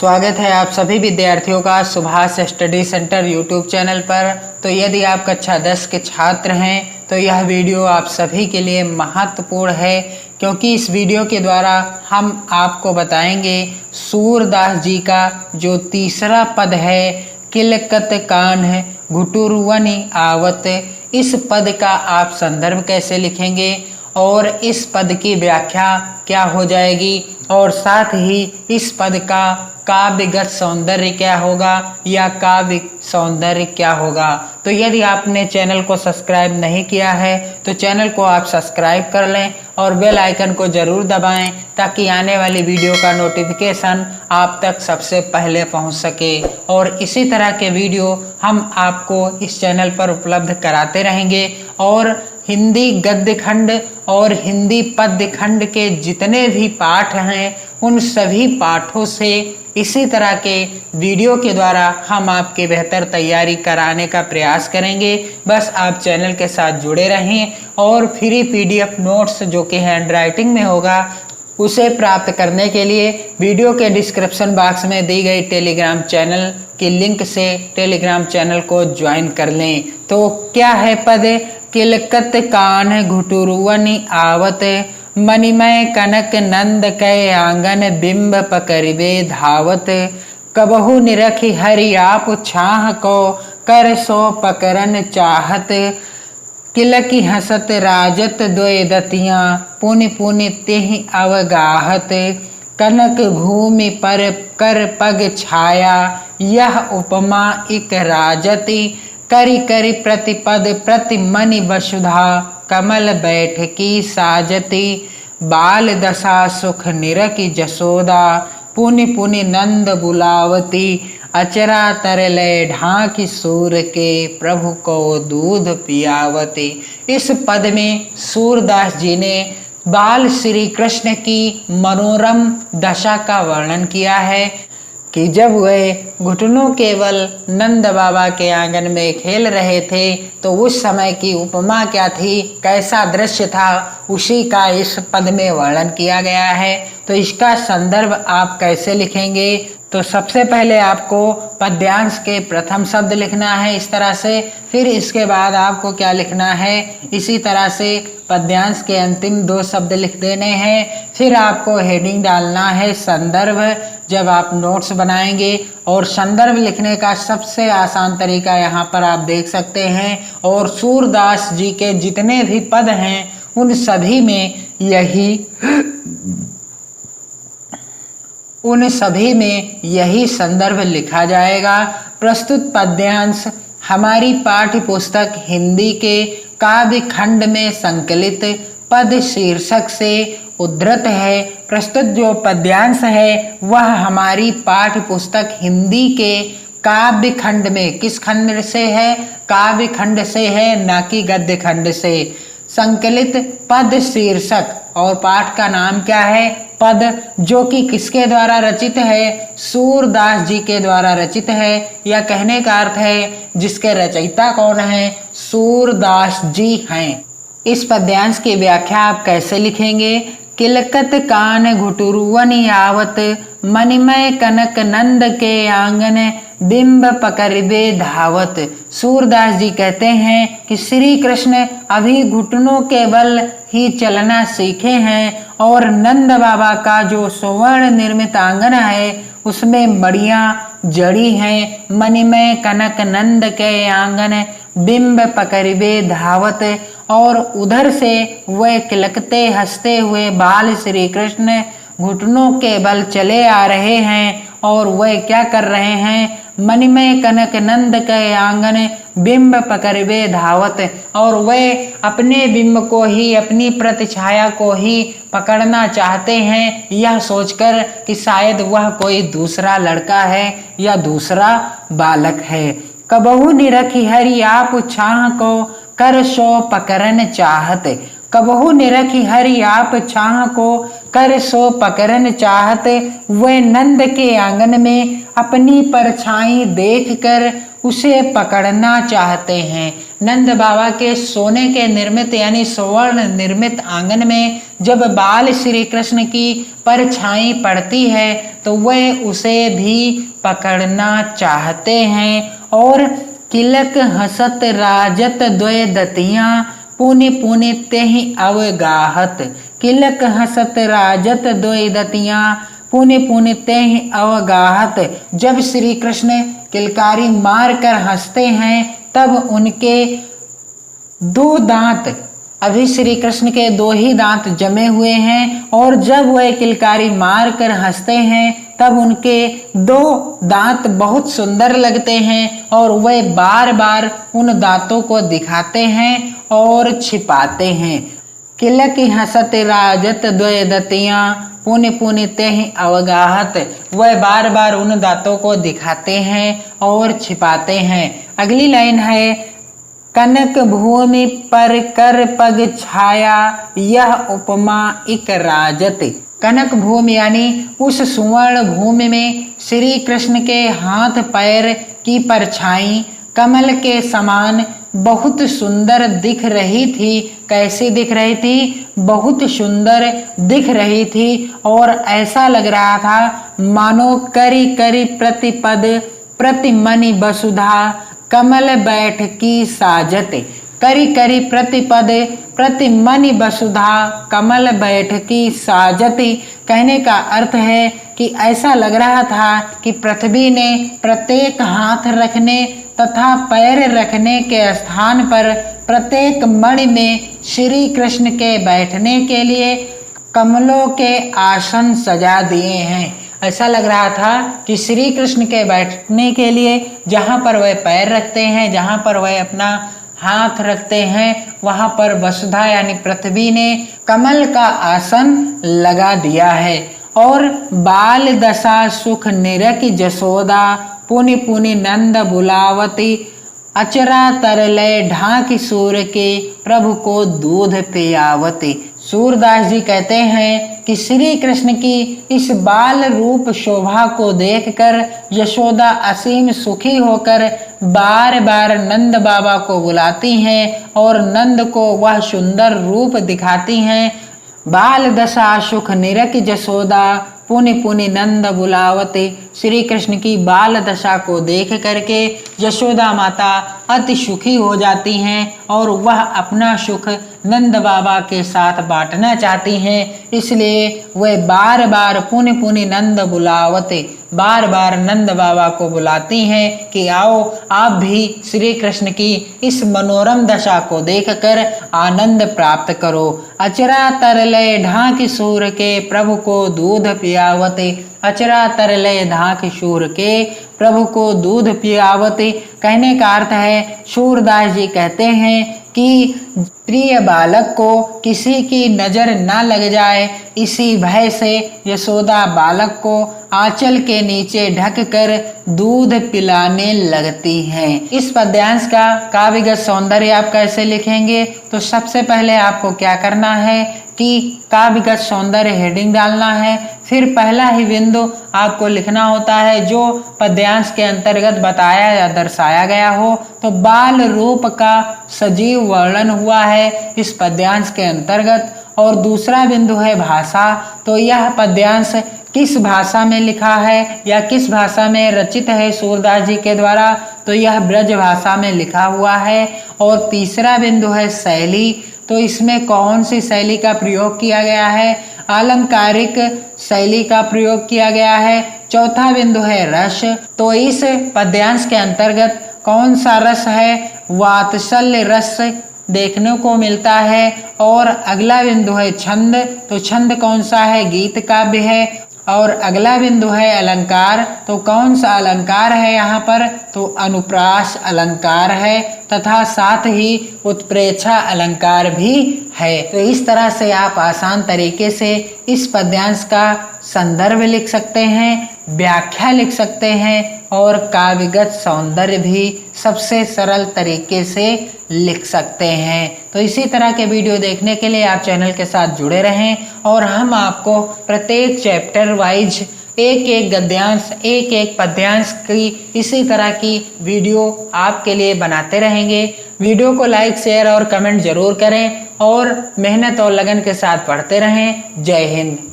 स्वागत है आप सभी विद्यार्थियों का Subhash study centre YouTube channel पर। तो यदि आप कक्षा 10 के छात्र हैं तो यह वीडियो आप सभी के लिए महत्वपूर्ण है, क्योंकि इस वीडियो के द्वारा हम आपको बताएंगे सूरदास जी का जो तीसरा पद है किलकत कान है घुटुरवनि आवत, इस पद का आप संदर्भ कैसे लिखेंगे और इस पद की व्याख्या क्या हो जाएगी, और साथ ही इस पद का काव्यगत सौंदर्य क्या होगा या काव्य सौंदर्य क्या होगा। तो यदि आपने चैनल को सब्सक्राइब नहीं किया है तो चैनल को आप सब्सक्राइब कर लें और बेल आइकन को जरूर दबाएं, ताकि आने वाली वीडियो का नोटिफिकेशन आप तक सबसे पहले पहुंच सके। और इसी तरह के वीडियो हम आपको इस चैनल पर उपलब्ध कराते रहेंगे, और हिंदी गद्य खंड और हिंदी पद्य खंड के जितने भी पाठ हैं उन सभी पाठों से इसी तरह के वीडियो के द्वारा हम आपके बेहतर तैयारी कराने का प्रयास करेंगे। बस आप चैनल के साथ जुड़े रहें और फ्री पीडीएफ नोट्स जो कि हैंड राइटिंग में होगा उसे प्राप्त करने के लिए वीडियो के डिस्क्रिप्शन बॉक्स में दी गई टेलीग्राम चैनल की लिंक से टेलीग्राम चैनल को ज्वाइन कर लें। तो क्या है पद? किलकत कान घुटुरवनि आवत, मणिमय कनक नंद कै आंगन बिंब पकड़बे धावत, कबहु निरखि हरि आप छाह को कर सो पकरन चाहत, किलकी हसत राजत द्वय दतियाँ पुनि पुनि तिहि अवगाहत, कनक भूमि पर कर पग छाया यह उपमा इक राजति, करि करि प्रतिपद प्रति मनि वसुधा कमल बैठकी साजति, बाल दशा सुख निरखि जसोदा पुनि पुनि नंद बुलावती, अचरा तरले ढाकी सूर के प्रभु को दूध पियावती। इस पद में सूरदास जी ने बाल श्री कृष्ण की मनोरम दशा का वर्णन किया है कि जब वे घुटनों केवल नंद बाबा के आंगन में खेल रहे थे तो उस समय की उपमा क्या थी, कैसा दृश्य था, उसी का इस पद में वर्णन किया गया है। तो इसका संदर्भ आप कैसे लिखेंगे? तो सबसे पहले आपको पद्यांश के प्रथम शब्द लिखना है इस तरह से, फिर इसके बाद आपको क्या लिखना है, इसी तरह से पद्यांश के अंतिम 2 शब्द लिख देने हैं। फिर आपको हेडिंग डालना है संदर्भ जब आप नोट्स बनाएंगे, और संदर्भ लिखने का सबसे आसान तरीका यहाँ पर आप देख सकते हैं। और सूरदास जी के जितने भी पद हैं उन सभी में यही संदर्भ लिखा जाएगा। प्रस्तुत पद्यांश हमारी पाठ्य पुस्तक हिंदी के काव्य खंड में संकलित पद शीर्षक से उद्धृत है। प्रस्तुत जो पद्यांश है वह हमारी पाठ्य पुस्तक हिंदी के काव्य खंड में, किस खंड से है? काव्य खंड से है, ना कि गद्य खंड से। संकलित पद शीर्षक और पाठ का नाम क्या है? पद, जो कि किसके द्वारा रचित है? सूरदास जी के द्वारा रचित है, या कहने का अर्थ है जिसके रचयिता कौन है? सूरदास जी हैं। इस पद्यांश की व्याख्या आप कैसे लिखेंगे? किलकत कान घुटुरवनि आवत, मणिमय कनक नंद के आंगन बिंब पकड़बे धावत। सूरदास जी कहते हैं कि श्री कृष्ण अभी घुटनों के बल ही चलना सीखे हैं, और नंद बाबा का जो स्वर्ण निर्मित आंगन है उसमें मड़ियाँ जड़ी हैं। मणिमय कनक नंद के आंगन बिंब पकड़बे धावत, और उधर से वह किलकते हंसते हुए बाल श्री कृष्ण घुटनों के बल चले आ रहे हैं, और वह क्या कर रहे हैं? मणिमय कनक नंद के आंगन बिंब पकड़बे धावत, और वह अपने बिंब को ही, अपनी प्रतिछाया को ही पकड़ना चाहते हैं, यह सोचकर कि शायद वह कोई दूसरा लड़का है या दूसरा बालक है। कबहु निरखि हरि आप छाह को कर सो पकड़न चाहत, कबहु निरखि हरि आप छाह को कर सो पकड़न चाहत। वह नंद के आंगन में अपनी परछाई देखकर उसे पकड़ना चाहते हैं। नंद बाबा के सोने के निर्मित यानी स्वर्ण निर्मित आंगन में जब बाल श्री कृष्ण की परछाई पड़ती है तो वह उसे भी पकड़ना चाहते हैं। और किलक हसत राजत द्वय दतियां पुनि पुनि तेहि अवगाहत। किलक हसत राजत द्वय दतियां पुनि पुनि तेहि अवगाहत। जब श्री कृष्ण किलकारी मार कर हंसते हैं तब उनके दो दांत, अभी श्री कृष्ण के दो ही दांत जमे हुए हैं और जब वह किलकारी मार कर हंसते हैं तब उनके दो दांत बहुत सुंदर लगते हैं और वह बार बार उन दांतों को दिखाते हैं और छिपाते हैं। किलक हसत राजत द्वय दतियां पुनि पुनि तेहि अवगाहत। वह बार बार उन दांतों को दिखाते हैं और छिपाते हैं। अगली लाइन है, कनक भूमि पर कर पग छाया यह उपमा इक राजत। कनक भूमि यानी उस सुवर्ण भूमि में श्री कृष्ण के हाथ पैर की परछाई कमल के समान बहुत सुंदर दिख रही थी। कैसी दिख रही थी? बहुत सुंदर दिख रही थी और ऐसा लग रहा था मानो करी करी प्रतिपद प्रतिमनि वसुधा कमल बैठकी साजते। करी करी प्रतिपद प्रतिमनि वसुधा कमल बैठकी साजती। कहने का अर्थ है कि ऐसा लग रहा था कि पृथ्वी ने प्रत्येक हाथ रखने तथा पैर रखने के स्थान पर प्रत्येक मणि में श्री कृष्ण के बैठने के लिए कमलों के आसन सजा दिए हैं। ऐसा लग रहा था कि श्री कृष्ण के बैठने के लिए जहाँ पर वह पैर रखते हैं, जहाँ पर वह अपना हाथ रखते हैं, वहाँ पर वसुधा यानी पृथ्वी ने कमल का आसन लगा दिया है। और बाल दशा सुख निरख जसोदा पुनि पुनि नंद बुलावती अचरा तरलय ढाक सूर के प्रभु को दूध पियावती। सूरदास जी कहते हैं कि श्री कृष्ण की इस बाल रूप शोभा को देखकर यशोदा असीम सुखी होकर बार बार नंद बाबा को बुलाती हैं और नंद को वह सुंदर रूप दिखाती हैं। बाल दशा सुख निरख जसोदा पुनि पुनि नंद बुलावते। श्री कृष्ण की बाल दशा को देख करके यशोदा माता अति सुखी हो जाती हैं और वह अपना सुख नंद बाबा के साथ बांटना चाहती हैं। इसलिए वह बार बार पुनि पुनि नंद बुलावते, बार बार नंद बाबा को बुलाती हैं कि आओ आप भी श्री कृष्ण की इस मनोरम दशा को देखकर आनंद प्राप्त करो। अचरा तरलय ढाक सूर के प्रभु को दूध पियावते। अचरा तरलय ढाक सूर के प्रभु को दूध पियावते। कहने का अर्थ है, सूरदास जी कहते हैं कि प्रिय बालक को किसी की नजर ना लग जाए, इसी भय से यशोदा बालक को आंचल के नीचे ढककर दूध पिलाने लगती हैं। इस पद्यांश का काव्यगत सौंदर्य आप कैसे लिखेंगे? तो सबसे पहले आपको क्या करना है कि काव्यगत सौंदर्य हेडिंग डालना है। फिर पहला ही बिंदु आपको लिखना होता है जो पद्यांश के अंतर्गत बताया या दर्शाया गया हो। तो बाल रूप का सजीव वर्णन हुआ है इस पद्यांश के अंतर्गत। और दूसरा बिंदु है भाषा। तो यह पद्यांश किस भाषा में लिखा है या किस भाषा में रचित है सूरदास जी के द्वारा? तो यह ब्रज भाषा में लिखा हुआ है। और तीसरा बिंदु है शैली। तो इसमें कौन सी शैली का प्रयोग किया गया है? अलंकारिक शैली का प्रयोग किया गया है। चौथा बिंदु है रस। तो इस पद्यांश के अंतर्गत कौन सा रस है? वात्सल्य रस देखने को मिलता है। और अगला बिंदु है छंद। तो छंद कौन सा है? गीत काव्य है। और अगला बिंदु है अलंकार। तो कौन सा अलंकार है यहाँ पर? तो अनुप्रास अलंकार है तथा साथ ही उत्प्रेक्षा अलंकार भी है। तो इस तरह से आप आसान तरीके से इस पद्यांश का संदर्भ लिख सकते हैं, व्याख्या लिख सकते हैं और काव्यगत सौंदर्य भी सबसे सरल तरीके से लिख सकते हैं। तो इसी तरह के वीडियो देखने के लिए आप चैनल के साथ जुड़े रहें और हम आपको प्रत्येक चैप्टर वाइज एक एक गद्यांश, एक एक पद्यांश की इसी तरह की वीडियो आपके लिए बनाते रहेंगे। वीडियो को लाइक, शेयर और कमेंट जरूर करें और मेहनत और लगन के साथ पढ़ते रहें। जय हिंद।